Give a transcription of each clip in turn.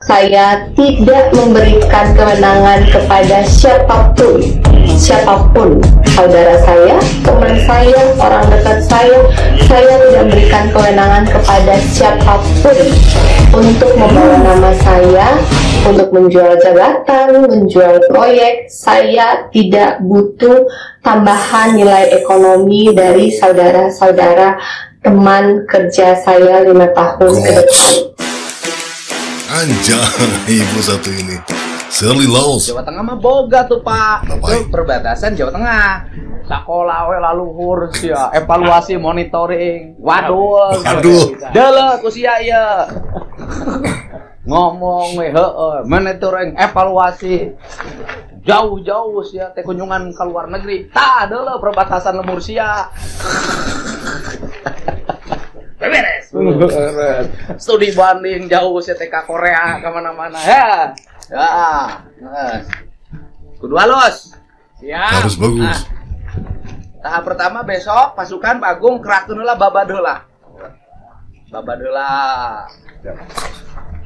Saya tidak memberikan kewenangan kepada siapapun, saudara saya, teman saya, orang dekat saya tidak berikan kewenangan kepada siapapun untuk membawa nama saya, untuk menjual jabatan, menjual proyek. Saya tidak butuh tambahan nilai ekonomi dari saudara-saudara teman kerja saya 5 tahun ke depan. Anjay, ibu satu ini Shirley Laws. Jawa Tengah mah boga tuh Pak. Ngapain? Itu perbatasan Jawa Tengah. Sekolah we laluhur sia, evaluasi monitoring. Waduh. Deuleuh ku sia ieu. Ngomong we heueuh, monitoring, evaluasi. Jauh-jauh sia teh kunjungan ke luar negeri. Tah deuleuh perbatasan lemur sia. Beres. Studi banding jauh sih TK Korea kemana-mana ya. Kudu halus. Siap. Harus bagus. Tahap pertama besok pasukan Pak Agung kerakkeun heula babadeula.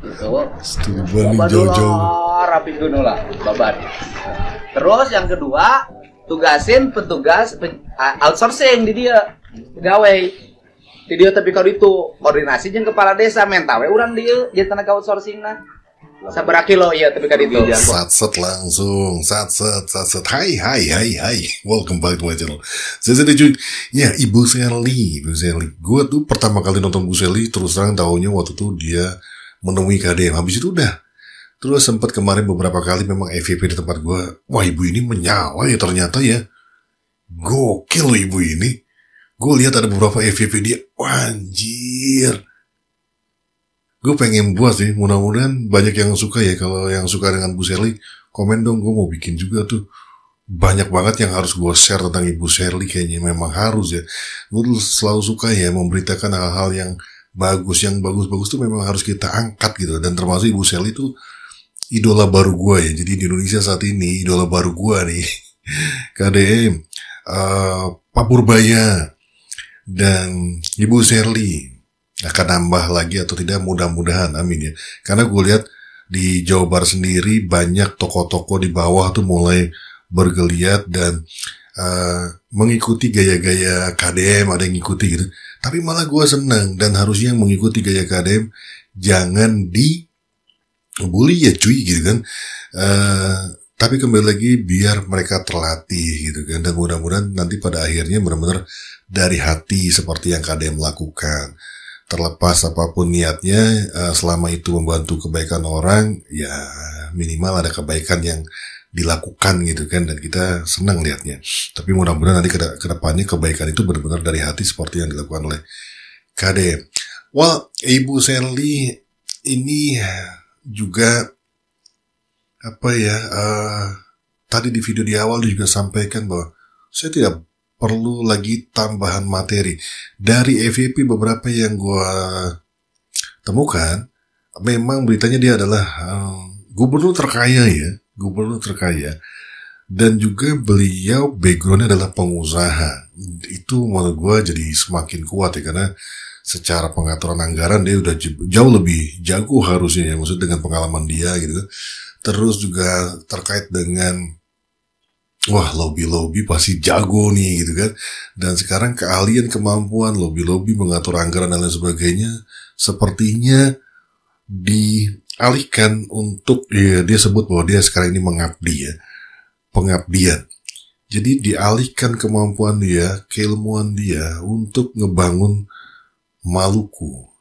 Gitu. Studi banding jauh-jauh. Rapikeun heula babad. Terus yang kedua tugasin petugas outsourcing di dia. Pegawai. Di dia tapi kalau itu koordinasi jeung kepala desa mentawe urang dieu jeung tenaga outsourcing nah. Sabaraha kilo ieu tapi ka ditu. Satset langsung, satset. Hai. Welcome back to my channel. Saya cuy. Ya, Ibu Shirley. Gue tuh pertama kali nonton Bu Shirley terus terang tahunya waktu itu dia menemui KDM. Habis itu udah. Terus sempat kemarin beberapa kali memang FVP di tempat gue. Wah, ibu ini menyala ya ternyata ya. Gokil loh ibu ini. Gue lihat ada beberapa FYP dia, anjir. Gue pengen buat sih, mudah-mudahan banyak yang suka ya. Kalau yang suka dengan Bu Shirley, komen dong, gue mau bikin juga tuh. Banyak banget yang harus gue share tentang Ibu Shirley, kayaknya memang harus ya. Gue selalu suka ya memberitakan hal-hal yang bagus tuh memang harus kita angkat gitu. Dan termasuk Ibu Shirley tuh idola baru gue ya. Jadi di Indonesia saat ini idola baru gue nih, KDM, Pak Purbaya, dan Ibu Shirley akan nambah lagi atau tidak, mudah-mudahan, amin ya. Karena gue lihat di Jawa Barat sendiri banyak toko-toko di bawah tuh mulai bergeliat dan mengikuti gaya-gaya KDM, ada yang ngikuti gitu. Tapi malah gue senang, dan harusnya yang mengikuti gaya KDM jangan dibully ya cuy gitu kan. Tapi kembali lagi biar mereka terlatih gitu kan, dan mudah-mudahan nanti pada akhirnya benar-benar dari hati seperti yang KDM lakukan. Terlepas apapun niatnya, selama itu membantu kebaikan orang, ya minimal ada kebaikan yang dilakukan gitu kan, dan kita senang lihatnya. Tapi mudah-mudahan nanti ke depannya kebaikan itu benar-benar dari hati seperti yang dilakukan oleh KDM. Well, Ibu Shirley ini juga tadi di video di awal juga sampaikan bahwa saya tidak perlu lagi tambahan materi. Dari FYP beberapa yang gue temukan, memang beritanya dia adalah gubernur terkaya ya, dan juga beliau backgroundnya adalah pengusaha. Itu menurut gue jadi semakin kuat ya, karena secara pengaturan anggaran dia udah jauh lebih jago harusnya ya, maksudnya dengan pengalaman dia gitu. Terus juga terkait dengan lobby pasti jago nih gitu kan. Dan sekarang keahlian, kemampuan lobby mengatur anggaran dan lain sebagainya sepertinya dialihkan untuk dia sebut bahwa dia sekarang ini mengabdi ya, pengabdian. Jadi dialihkan kemampuan dia, keilmuan dia untuk ngebangun Maluku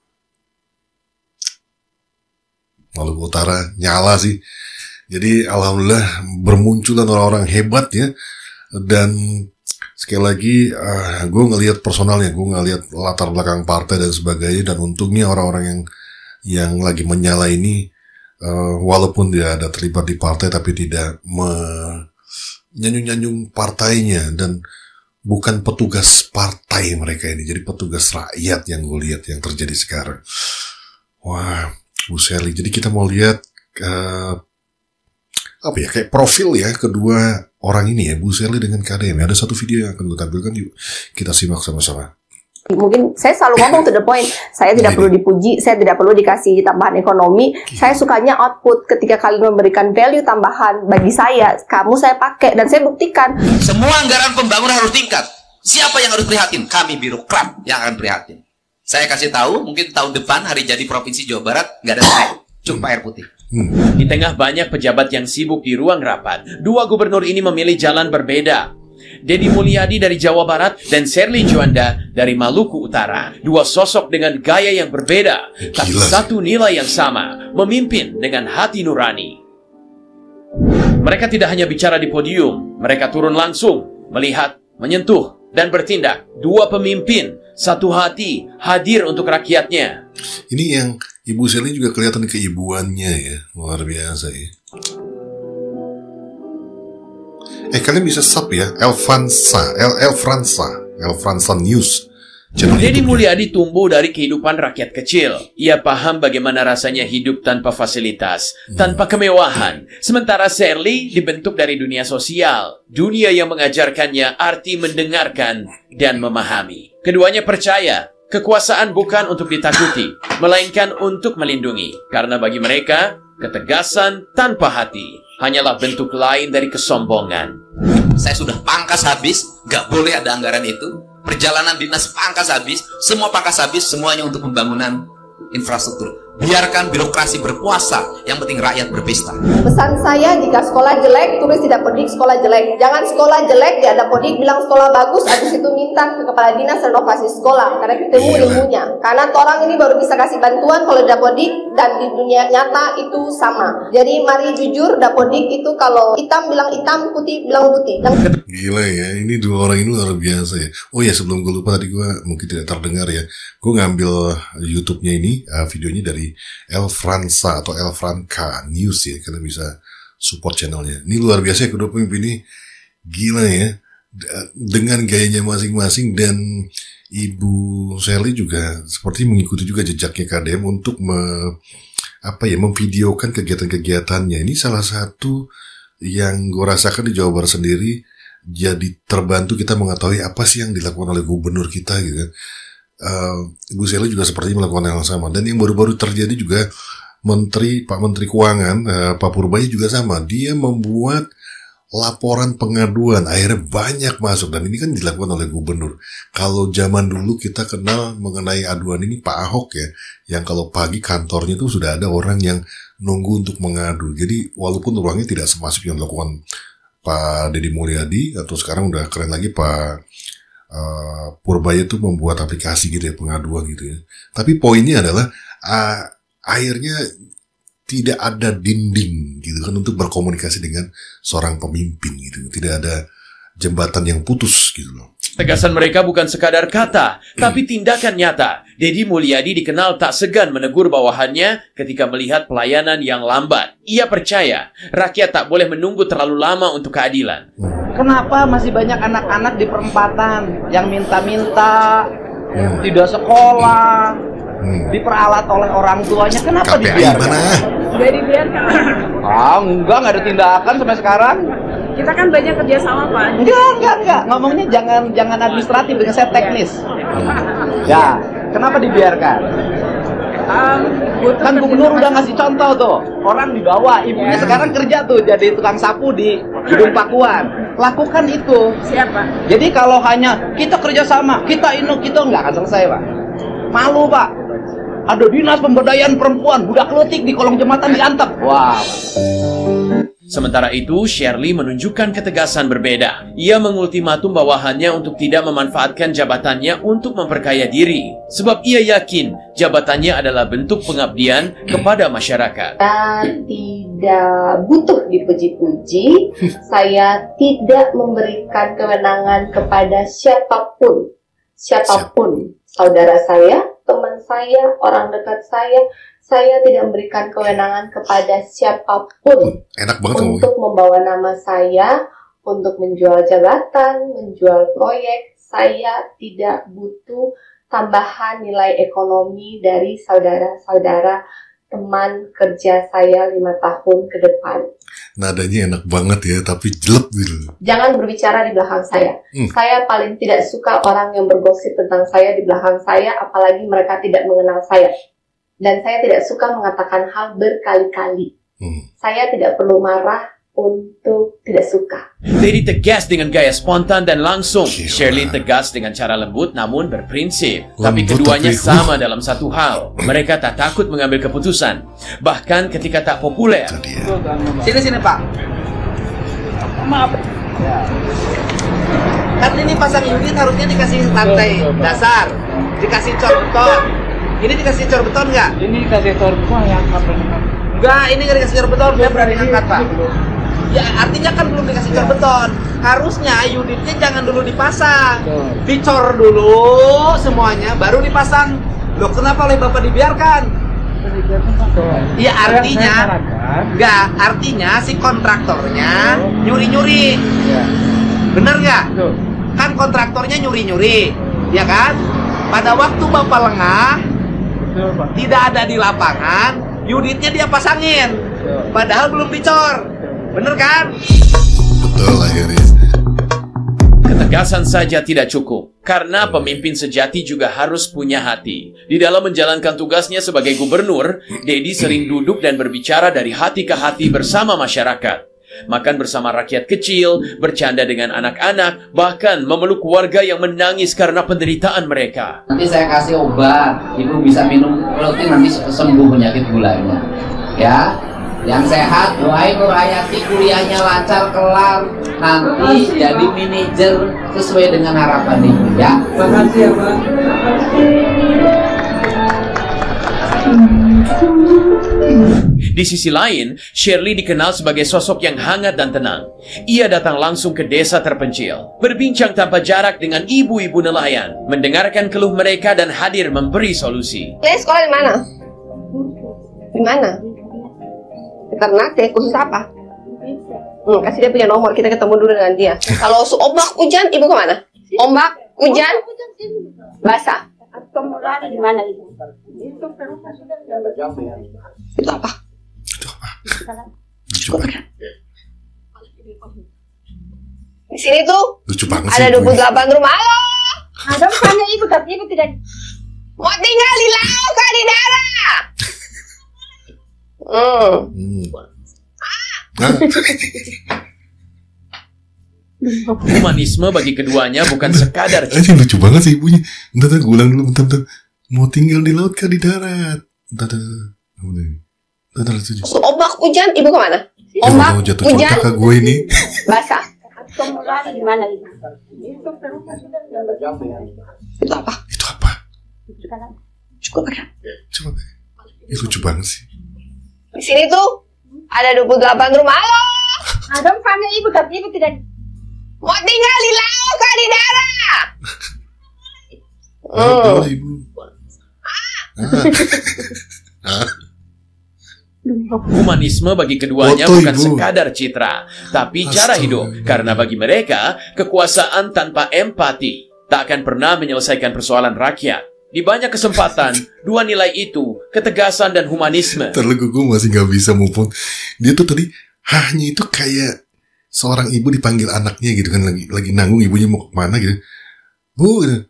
Utara. Nyala sih. Jadi alhamdulillah bermunculan orang-orang hebat ya. Dan sekali lagi gue ngelihat personalnya, gue ngelihat latar belakang partai dan sebagainya, dan untungnya orang-orang yang lagi menyala ini walaupun dia ada terlibat di partai tapi tidak menyanjung-nyanjung partainya, dan bukan petugas partai mereka ini, jadi petugas rakyat yang gue lihat yang terjadi sekarang. Wah, Bu Shirley. Jadi kita mau lihat kayak profil ya kedua orang ini ya, Bu Shirley dengan KDM. Ada satu video yang akan gue tampilkan, yuk kita simak sama-sama. Mungkin saya selalu ngomong to the point, saya tidak perlu dipuji, saya tidak perlu dikasih tambahan ekonomi. Saya sukanya output. Ketika kalian memberikan value tambahan bagi saya pakai dan saya buktikan. Semua anggaran pembangunan harus tingkat. Siapa yang harus prihatin? Kami birokrat yang akan prihatin. Saya kasih tahu, mungkin tahun depan hari jadi Provinsi Jawa Barat nggak ada air, cukup air putih. Di tengah banyak pejabat yang sibuk di ruang rapat, dua gubernur ini memilih jalan berbeda. Deddy Mulyadi dari Jawa Barat dan Sherly Juanda dari Maluku Utara. Dua sosok dengan gaya yang berbeda, tapi satu nilai yang sama, memimpin dengan hati nurani. Mereka tidak hanya bicara di podium, mereka turun langsung, melihat, menyentuh, dan bertindak. Dua pemimpin, satu hati, hadir untuk rakyatnya. Ini yang Ibu Sherly juga kelihatan keibuannya ya, luar biasa ya. Kalian bisa sub ya, Elfransa News. Deddy Mulyadi tumbuh dari kehidupan rakyat kecil. Ia paham bagaimana rasanya hidup tanpa fasilitas, tanpa kemewahan. Sementara Sherly dibentuk dari dunia sosial, dunia yang mengajarkannya arti mendengarkan dan memahami. Keduanya percaya, kekuasaan bukan untuk ditakuti, melainkan untuk melindungi. Karena bagi mereka, ketegasan tanpa hati hanyalah bentuk lain dari kesombongan. Saya sudah pangkas habis, nggak boleh ada anggaran itu. Perjalanan dinas pangkas habis, semua pangkas habis, semuanya untuk pembangunan infrastruktur. Biarkan birokrasi berkuasa, yang penting rakyat berpesta. Pesan saya, jika sekolah jelek, tulis tidak Dapodik sekolah jelek. Jangan sekolah jelek, di Dapodik bilang sekolah bagus, habis itu minta ke kepala dinas renovasi sekolah. Karena ketemu ilmunya. Karena orang ini baru bisa kasih bantuan kalau Dapodik dan di dunia nyata itu sama. Jadi mari jujur, Dapodik itu kalau hitam bilang hitam, putih bilang putih. Gila ya, ini dua orang ini luar biasa ya. Oh ya, sebelum gue lupa tadi gue mungkin tidak terdengar ya. Gue ngambil YouTube-nya ini, videonya dari Elfransa atau Elfranca News ya. Kalian bisa support channelnya. Ini luar biasa ya, kedua pemimpin ini. Gila ya. Dengan gayanya masing-masing, dan Ibu Sherly juga seperti mengikuti juga jejaknya KDM untuk memvideokan kegiatan-kegiatannya. Ini salah satu yang gue rasakan di Jawa Barat sendiri. Jadi terbantu kita mengetahui apa sih yang dilakukan oleh gubernur kita gitu kan. Ibu Sherly juga seperti melakukan hal yang sama. Dan yang baru-baru terjadi juga Pak Menteri Keuangan, Pak Purbaya juga sama. Dia membuat laporan pengaduan, akhirnya banyak masuk, dan ini kan dilakukan oleh gubernur. Kalau zaman dulu kita kenal mengenai aduan ini Pak Ahok ya, yang kalau pagi kantornya itu sudah ada orang yang nunggu untuk mengadu. Jadi walaupun ruangnya tidak semasif yang dilakukan Pak Deddy Mulyadi, atau sekarang udah keren lagi Pak Purbaya itu membuat aplikasi gitu ya, pengaduan gitu ya. Tapi poinnya adalah akhirnya tidak ada dinding gitu kan untuk berkomunikasi dengan seorang pemimpin gitu. Tidak ada jembatan yang putus gitu loh. Tegasan mereka bukan sekadar kata, tapi tindakan nyata. Deddy Mulyadi dikenal tak segan menegur bawahannya ketika melihat pelayanan yang lambat. Ia percaya rakyat tak boleh menunggu terlalu lama untuk keadilan. Kenapa masih banyak anak-anak di perempatan yang minta-minta, tidak sekolah, diperalat oleh orang tuanya? Kenapa dibiarkan? Nggak dibiarkan. Enggak ada tindakan sampai sekarang. Kita kan banyak kerjasama, Pak. Enggak. Ngomongnya jangan administratif, dengan saya teknis. Ya, kenapa dibiarkan? Kan gubernur udah ngasih contoh tuh, orang dibawa, ibunya sekarang kerja tuh jadi tukang sapu di Gedung Pakuan. Lakukan itu. Siapa? Jadi kalau hanya kita kerjasama, kita nggak akan selesai, Pak. Malu, Pak. Ada dinas pemberdayaan perempuan, budak letik di kolong jembatan diantep. Wow. Sementara itu, Sherly menunjukkan ketegasan berbeda. Ia mengultimatum bawahannya untuk tidak memanfaatkan jabatannya untuk memperkaya diri. Sebab ia yakin jabatannya adalah bentuk pengabdian kepada masyarakat. Saya tidak butuh dipuji-puji. Saya tidak memberikan kewenangan kepada siapapun. Saudara saya, teman saya, orang dekat saya tidak memberikan kewenangan kepada siapapun untuk membawa nama saya, untuk menjual jabatan, menjual proyek. Saya tidak butuh tambahan nilai ekonomi dari saudara-saudara teman kerja saya 5 tahun ke depan. Nadanya enak banget ya, tapi jelek gitu. Jangan berbicara di belakang saya. Saya paling tidak suka orang yang bergosip tentang saya di belakang saya, apalagi mereka tidak mengenal saya. Dan saya tidak suka mengatakan hal berkali-kali. Saya tidak perlu marah untuk tidak suka. Dedi tegas dengan gaya spontan dan langsung. Gila. Shirley tegas dengan cara lembut namun berprinsip. Tapi Lembut keduanya tapi, sama dalam satu hal. Mereka tak takut mengambil keputusan. Bahkan ketika tak populer. Itu dia. Sini Pak. Maaf. Kan ini pasang unit harusnya dikasih lantai dasar, dikasih cor beton. Ini dikasih cor beton nggak? Ini kasih torpon yang apa? Enggak, ini nggak dikasih cor beton. Dia berani angkat Pak. Ya artinya kan belum dikasih cor beton. Harusnya unitnya jangan dulu dipasang, dicor dulu semuanya, baru dipasang. Loh kenapa oleh Bapak dibiarkan? Iya artinya, enggak, artinya si kontraktornya nyuri-nyuri. Bener nggak? Kan kontraktornya nyuri-nyuri, ya kan? Pada waktu Bapak lengah, tidak ada di lapangan, unitnya dia pasangin, padahal belum dicor. Bener kan? Betul akhirnya. Ketegasan saja tidak cukup, karena pemimpin sejati juga harus punya hati. Di dalam menjalankan tugasnya sebagai gubernur, Dedi sering duduk dan berbicara dari hati ke hati bersama masyarakat. Makan bersama rakyat kecil, bercanda dengan anak-anak, bahkan memeluk warga yang menangis karena penderitaan mereka. Nanti saya kasih obat, ibu bisa minum rutin nanti sembuh penyakit gulanya. Ya, yang sehat, doain Nur Hayati kuliahnya lancar kelar, nanti jadi manajer sesuai dengan harapan ibu ya. Makasih ya Pak. Di sisi lain, Shirley dikenal sebagai sosok yang hangat dan tenang. Ia datang langsung ke desa terpencil, berbincang tanpa jarak dengan ibu-ibu nelayan, mendengarkan keluh mereka dan hadir memberi solusi. Kalian sekolah di mana? Di mana? Ternate, khusus apa? Kasih dia punya nomor, kita ketemu dulu dengan dia. Kalau ombak hujan, ibu kemana? Ombak hujan, basah. Di mana itu? Itu apa? Lucu banget. Di sini tuh Lucu banget sih. ada ibunya. 28 rumah. Halo, Ada bukannya ibu, tapi ibu tidak. mau tinggal di laut kah di darat? Humanisme bagi keduanya bukan sekadar Ini lucu banget sih ibunya. Bentar, gue ulang dulu, bentar. Mau tinggal di laut kah di darat? Bentar. Ombak hujan, ibu kemana? Dia Ombak mau jatuh hujan, cinta ke gue ini. basah. Di mana itu? Itu apa? Itu apa? Cukup kan? Coba. Ini lucu banget sih. Di sini tuh ada 28 rumah. Halo, Ada bukannya ibu, tapi ibu tidak. mau tinggal di laut kah di darat? Laut ibu. Humanisme bagi keduanya Foto, bukan Ibu. sekadar citra, tapi cara Astaga. hidup. Karena bagi mereka, kekuasaan tanpa empati tak akan pernah menyelesaikan persoalan rakyat. Di banyak kesempatan, dua nilai itu, ketegasan dan humanisme, Terlalu gue masih gak bisa move on. Dia tuh tadi hanya itu kayak seorang ibu dipanggil anaknya gitu kan, lagi nanggung, ibunya mau kemana gitu. Bu, gitu.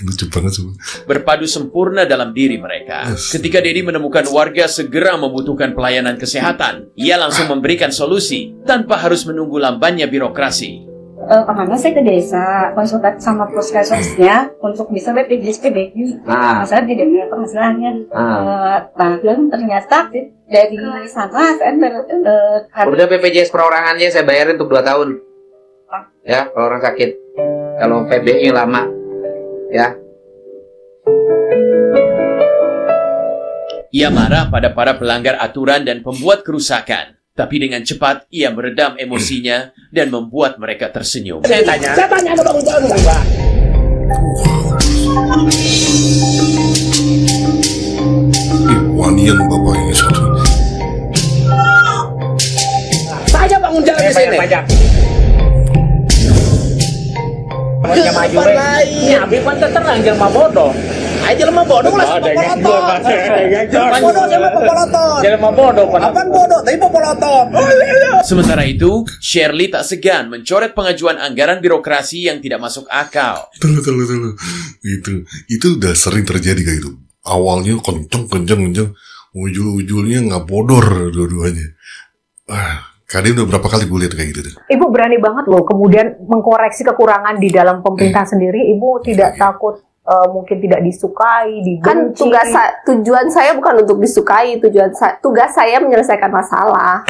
Lucu banget semua. berpadu sempurna dalam diri mereka. Ketika Dedi menemukan warga segera membutuhkan pelayanan kesehatan, ia langsung memberikan solusi tanpa harus menunggu lambannya birokrasi. Kemana saya ke desa, konsultasi sama puskesmasnya untuk bisa BPJS PBU. Saya tidak punya penghasilannya. Dan ternyata dari sana saya Udah BPJS perorangannya saya bayarin untuk 2 tahun. Ya, kalau orang sakit. Kalau PBI lama. Ya. Ia marah pada para pelanggar aturan dan pembuat kerusakan. Tapi dengan cepat, ia meredam emosinya dan membuat mereka tersenyum. Saya tanya ada Bang John enggak, Pak? Wanian bapak ini satu. Saya bangun jalan di sini. Maju maju ini abis kan terang jelma bodoh. Aja lemah bodoh lah popoloton. Bodoh sama popoloton. Jelema bodoh Apaan bodoh? Tapi popoloton. Sementara itu, Shirley tak segan mencoret pengajuan anggaran birokrasi yang tidak masuk akal. Tunggu. Itu udah sering terjadi kayak gitu. Awalnya kenceng, ujul-ujulnya nggak bodor dua-duanya. Kadang udah berapa kali gue lihat kayak gitu. Ibu berani banget loh, kemudian mengkoreksi kekurangan di dalam pemerintah sendiri. Ibu tidak takut mungkin tidak disukai, dibenci. Kan tujuan saya bukan untuk disukai, tugas saya menyelesaikan masalah.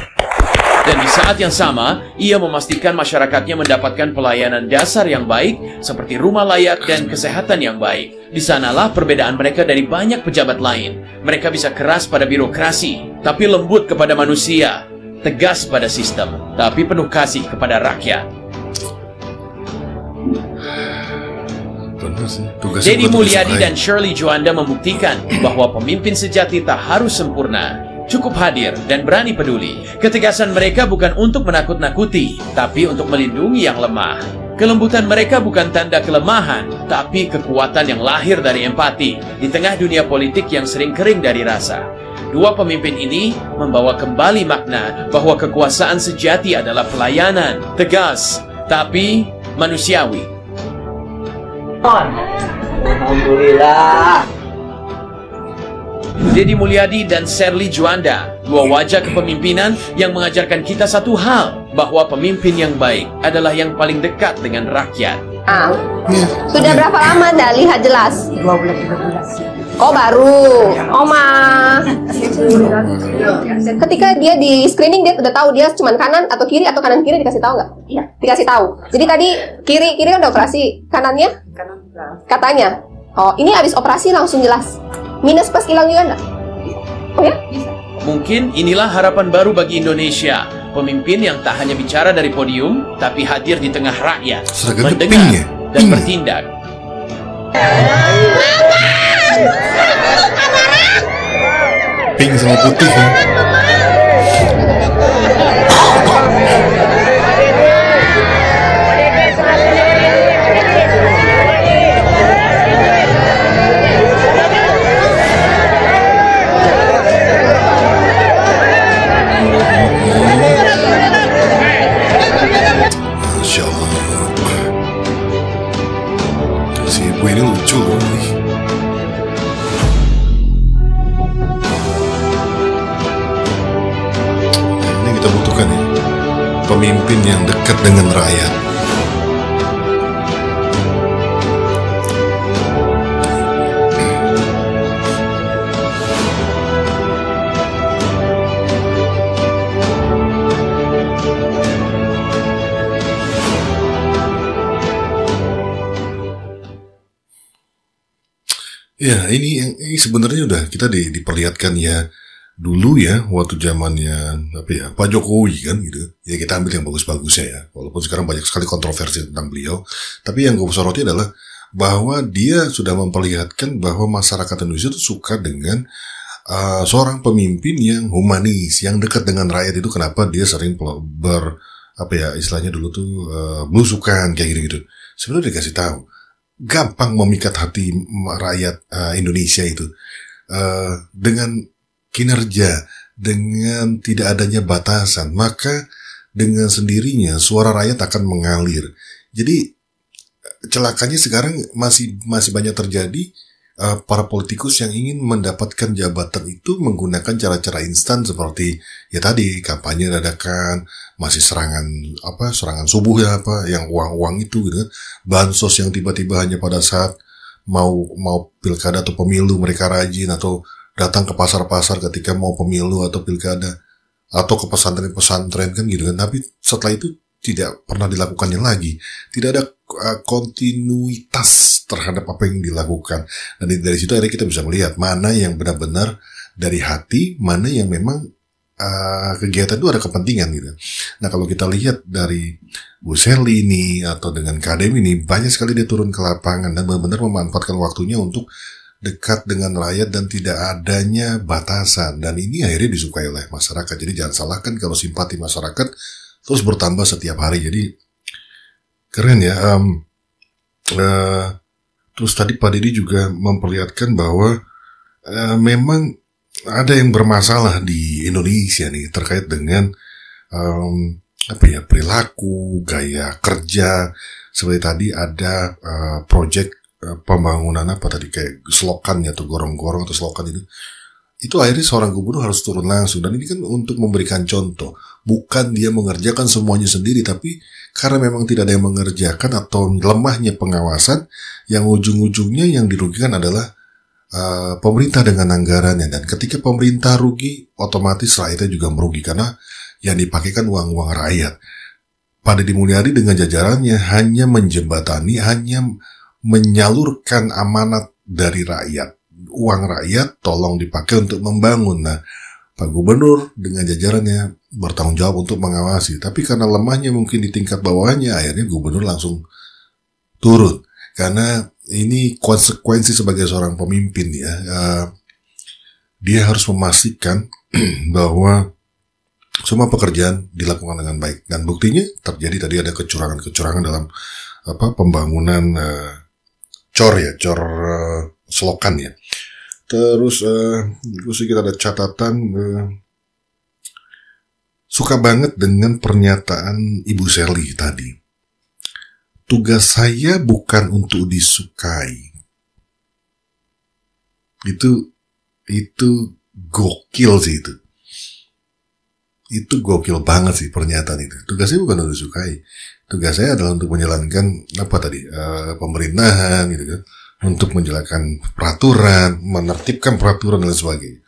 Dan di saat yang sama, ia memastikan masyarakatnya mendapatkan pelayanan dasar yang baik, seperti rumah layak dan kesehatan yang baik. Di sanalah perbedaan mereka dari banyak pejabat lain. Mereka bisa keras pada birokrasi, tapi lembut kepada manusia. Tegas pada sistem, tapi penuh kasih kepada rakyat. Deddy Mulyadi dan Shirley Juanda membuktikan bahwa pemimpin sejati tak harus sempurna. Cukup hadir dan berani peduli. Ketegasan mereka bukan untuk menakut-nakuti, tapi untuk melindungi yang lemah. Kelembutan mereka bukan tanda kelemahan, tapi kekuatan yang lahir dari empati di tengah dunia politik yang sering kering dari rasa. Dua pemimpin ini membawa kembali makna bahwa kekuasaan sejati adalah pelayanan, tegas, tapi manusiawi. Alhamdulillah. Deddy Mulyadi dan Shirley Juanda, dua wajah kepemimpinan yang mengajarkan kita satu hal, bahwa pemimpin yang baik adalah yang paling dekat dengan rakyat. Sudah berapa lama Anda lihat jelas? 2 bulan 3 bulan. Oh baru, Oma. Ketika dia di screening dia udah tahu dia cuma kanan atau kiri atau kanan kiri, dikasih tahu nggak? Iya. Dikasih tahu. Jadi tadi kiri kan udah operasi, kanannya? Katanya. Oh ini habis operasi langsung jelas. Minus plus hilang juga nggak? Oh ya? Bisa. Mungkin inilah harapan baru bagi Indonesia. Pemimpin yang tak hanya bicara dari podium, tapi hadir di tengah rakyat, mendengar dan bertindak. Pink sama putih kan? Masya Allah. Si ibu ini lucu loh nih. Ini kita butuhkan ya, pemimpin yang dekat dengan rakyat. Ya, ini sebenarnya udah kita diperlihatkan ya dulu ya, waktu zamannya Pak Jokowi kan gitu. Ya kita ambil yang bagus-bagusnya ya. Walaupun sekarang banyak sekali kontroversi tentang beliau, tapi yang gue soroti adalah bahwa dia sudah memperlihatkan bahwa masyarakat Indonesia itu suka dengan seorang pemimpin yang humanis, yang dekat dengan rakyat. Itu kenapa dia sering istilahnya dulu tuh belusukan kayak gitu-gitu. Sebenarnya dikasih tahu, gampang memikat hati rakyat Indonesia itu dengan kinerja, dengan tidak adanya batasan, maka dengan sendirinya suara rakyat akan mengalir. Jadi celakanya sekarang masih banyak terjadi para politikus yang ingin mendapatkan jabatan itu menggunakan cara-cara instan seperti ya tadi kampanye dadakan, masih serangan subuh ya yang uang itu gitu kan, bansos yang tiba-tiba hanya pada saat mau pilkada atau pemilu mereka rajin, atau datang ke pasar-pasar ketika mau pemilu atau pilkada, atau ke pesantren-pesantren kan gitu kan, tapi setelah itu tidak pernah dilakukannya lagi. Tidak ada kontinuitas terhadap apa yang dilakukan. Dan dari situ akhirnya kita bisa melihat mana yang benar-benar dari hati, mana yang memang kegiatan itu ada kepentingan gitu. Nah kalau kita lihat dari Bu Shirley ini atau dengan KDM ini, banyak sekali dia turun ke lapangan dan benar-benar memanfaatkan waktunya untuk dekat dengan rakyat dan tidak adanya batasan. Dan ini akhirnya disukai oleh masyarakat. Jadi jangan salahkan kalau simpati masyarakat terus bertambah setiap hari. Jadi keren ya. Terus tadi Pak Deddy juga memperlihatkan bahwa memang ada yang bermasalah di Indonesia nih terkait dengan perilaku, gaya kerja. Seperti tadi ada proyek pembangunan kayak selokan atau gorong-gorong atau selokan itu akhirnya seorang gubernur harus turun langsung, dan ini kan untuk memberikan contoh, bukan dia mengerjakan semuanya sendiri, tapi karena memang tidak ada yang mengerjakan atau lemahnya pengawasan, yang ujung-ujungnya yang dirugikan adalah pemerintah dengan anggarannya. Dan ketika pemerintah rugi, otomatis rakyatnya juga merugi karena yang dipakai kan uang-uang rakyat. Pak Deddy Mulyadi dengan jajarannya hanya menjembatani, hanya menyalurkan amanat dari rakyat. Uang rakyat tolong dipakai untuk membangun. Nah, Pak Gubernur dengan jajarannya bertanggung jawab untuk mengawasi. Tapi karena lemahnya mungkin di tingkat bawahnya, akhirnya Gubernur langsung turun. Karena ini konsekuensi sebagai seorang pemimpin ya. Dia harus memastikan bahwa semua pekerjaan dilakukan dengan baik. Dan buktinya terjadi tadi ada kecurangan-kecurangan dalam pembangunan cor selokan ya. Terus kita ada catatan, suka banget dengan pernyataan Ibu Sherly tadi. Tugas saya bukan untuk disukai. Itu gokil sih itu. Itu gokil banget sih pernyataan itu. Tugas saya bukan untuk disukai. Tugas saya adalah untuk menjalankan pemerintahan gitu kan. Untuk menjalankan peraturan, menertibkan peraturan dan sebagainya.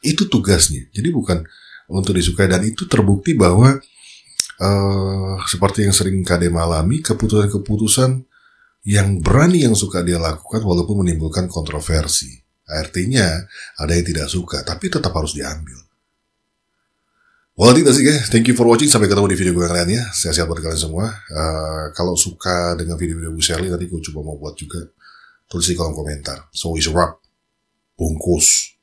Itu tugasnya. Jadi bukan untuk disukai, dan itu terbukti bahwa seperti yang sering KD alami, keputusan-keputusan yang berani yang suka dia lakukan walaupun menimbulkan kontroversi. Artinya ada yang tidak suka, tapi tetap harus diambil. Tidak sih guys, thank you for watching. Sampai ketemu di video gue kalian ya. Sehat-sehat buat kalian semua. Kalau suka dengan video-video Bu Sherly, nanti gue coba mau buat juga. Tulis di kolom komentar. So is a wrap. Bungkus.